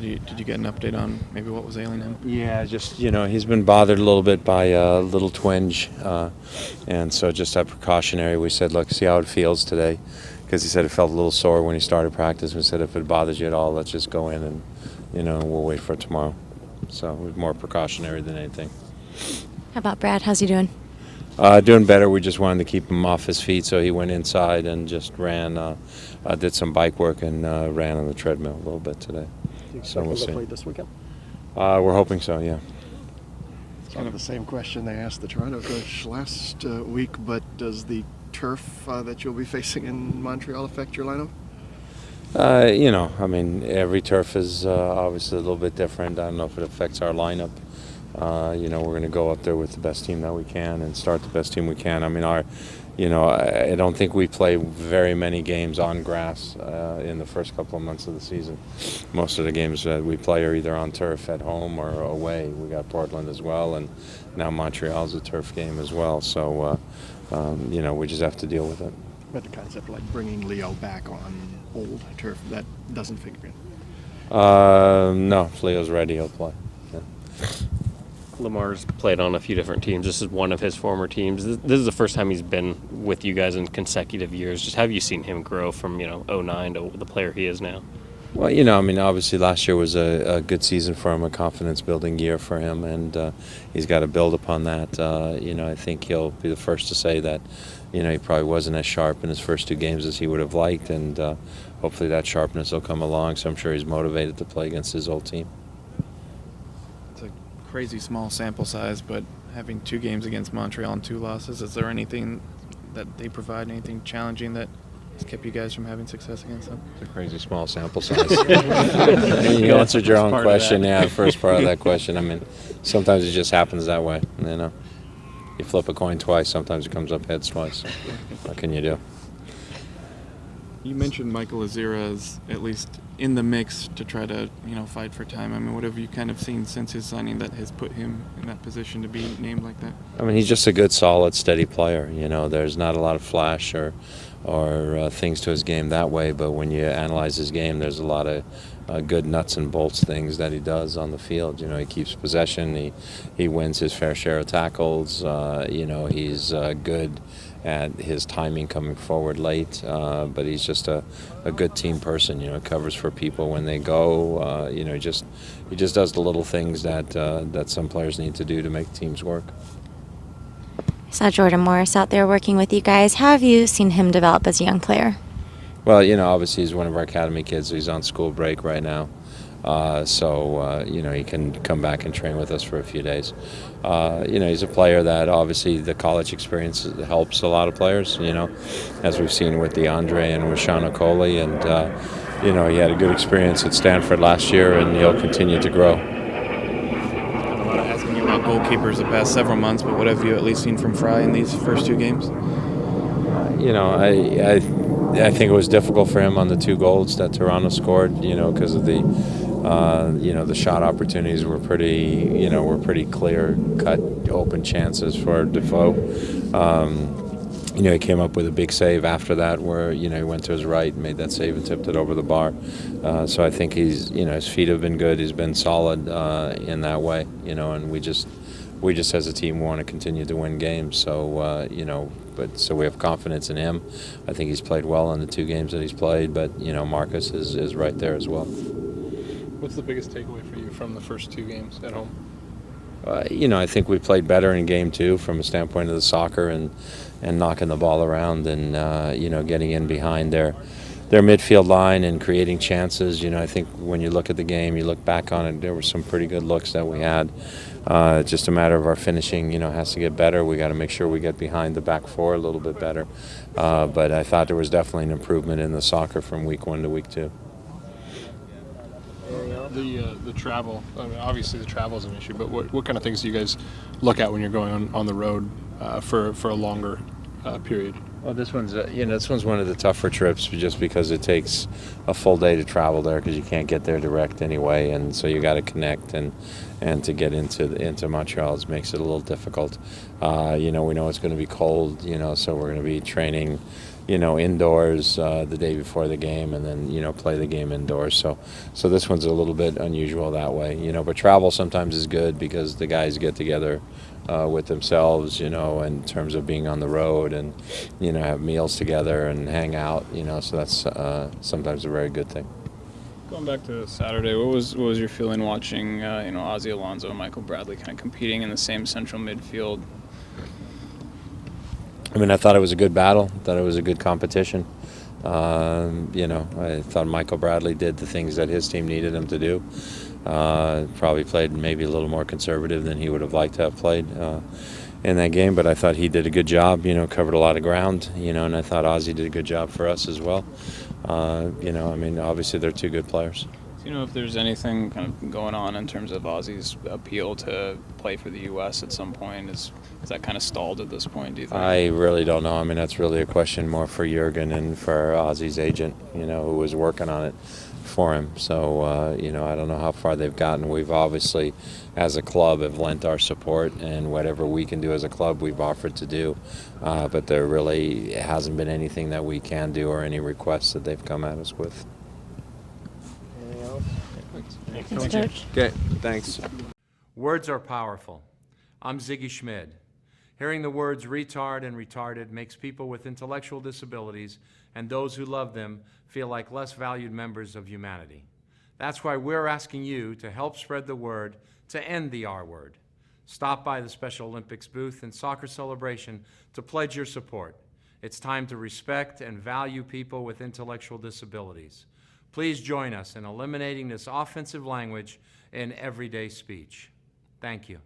Did you get an update on maybe what was ailing him? Yeah, just, he's been bothered a little bit by a little twinge. And so just that precautionary, we said, look, see how it feels today. Because he said it felt a little sore when he started practice. We said, if it bothers you at all, let's just go in and, we'll wait for it tomorrow. So it was more precautionary than anything. How about Brad? How's he doing? Doing better. We just wanted to keep him off his feet, so he went inside and just ran, did some bike work and ran on the treadmill a little bit today. Do you So expect we'll him to see. play this weekend? We're hoping so, yeah. It's kind of the same question they asked the Toronto coach last week, but does the turf that you'll be facing in Montreal affect your lineup? Every turf is obviously a little bit different. I don't know if it affects our lineup. We're going to go up there with the best team that we can and start the best team we can. I don't think we play very many games on grass in the first couple of months of the season. Most of the games that we play are either on turf at home or away. We got Portland as well, and now Montreal's a turf game as well. So, we just have to deal with it. But the concept like bringing Leo back on old turf, that doesn't figure in. No, if Leo's ready, he'll play. Yeah. Lamar's played on a few different teams. This is one of his former teams. This is the first time he's been with you guys in consecutive years. Just have you seen him grow from, 09 to the player he is now? Well, obviously last year was a good season for him, a confidence-building year for him, and he's got to build upon that. I think he'll be the first to say that, he probably wasn't as sharp in his first two games as he would have liked, and hopefully that sharpness will come along, so I'm sure he's motivated to play against his old team. It's a crazy small sample size, but having 2 games against Montreal and 2 losses, is there anything that they provide, anything challenging that has kept you guys from having success against them? It's a crazy small sample size. You answered your own question, first part of that question. Sometimes it just happens that way, You flip a coin twice, sometimes it comes up heads twice. What can you do? You mentioned Michael Ozzies as at least in the mix to try to, fight for time. What have you kind of seen since his signing that has put him in that position to be named like that? He's just a good, solid, steady player. There's not a lot of flash or things to his game that way, but when you analyze his game, there's a lot of good nuts and bolts things that he does on the field. He keeps possession, he wins his fair share of tackles, he's good at his timing coming forward late, but he's just a good team person, covers for people when they go, he just does the little things that some players need to do to make teams work. I saw Jordan Morris out there working with you guys. How have you seen him develop as a young player? Well, obviously he's one of our academy kids, so he's on school break right now. He can come back and train with us for a few days. He's a player that obviously the college experience helps a lot of players, as we've seen with DeAndre and with Sean Okoli. And, he had a good experience at Stanford last year, and he'll continue to grow. I'm not asking you about goalkeepers the past several months, but what have you at least seen from Fry in these first 2 games? I think it was difficult for him on the 2 goals that Toronto scored, because of the shot opportunities were pretty clear-cut, open chances for Defoe. He came up with a big save after that where, he went to his right, made that save and tipped it over the bar. So I think his feet have been good. He's been solid in that way, and we just as a team want to continue to win games. So, so we have confidence in him. I think he's played well in the 2 games that he's played, but, Marcus is right there as well. What's the biggest takeaway for you from the first 2 games at home? I think we played better in game 2 from a standpoint of the soccer and knocking the ball around and, getting in behind their midfield line and creating chances. I think when you look at the game, you look back on it, there were some pretty good looks that we had. It's just a matter of our finishing, has to get better. We got to make sure we get behind the back 4 a little bit better. But I thought there was definitely an improvement in the soccer from week 1 to week 2. The travel, obviously the travel is an issue, but what kind of things do you guys look at when you're going on the road for a longer period? Well, this one's this one's one of the tougher trips just because it takes a full day to travel there because you can't get there direct anyway, and so you got to connect and to get into Montreal makes it a little difficult. We know it's going to be cold, so we're going to be training, indoors the day before the game, and then play the game indoors. So this one's a little bit unusual that way, But travel sometimes is good because the guys get together with themselves, in terms of being on the road and, have meals together and hang out, so that's sometimes a very good thing. Going back to Saturday, what was your feeling watching, Ozzie Alonso and Michael Bradley kind of competing in the same central midfield? I mean, I thought it was a good battle. I thought it was a good competition. I thought Michael Bradley did the things that his team needed him to do. Probably played maybe a little more conservative than he would have liked to have played in that game, but I thought he did a good job, covered a lot of ground, and I thought Ozzie did a good job for us as well. Obviously they're two good players. Do you know if there's anything kind of going on in terms of Ozzie's appeal to play for the U.S. at some point? Is that kind of stalled at this point, do you think? I really don't know. I mean, that's really a question more for Jurgen and for Ozzie's agent, who was working on it for him. So, I don't know how far they've gotten. We've obviously, as a club, have lent our support, and whatever we can do as a club, we've offered to do. But there really hasn't been anything that we can do or any requests that they've come at us with. Thanks, Coach. Okay, thanks. Words are powerful. I'm Sigi Schmid. Hearing the words retard and retarded makes people with intellectual disabilities and those who love them feel like less valued members of humanity. That's why we're asking you to help spread the word to end the R word. Stop by the Special Olympics booth in Soccer Celebration to pledge your support. It's time to respect and value people with intellectual disabilities. Please join us in eliminating this offensive language in everyday speech. Thank you.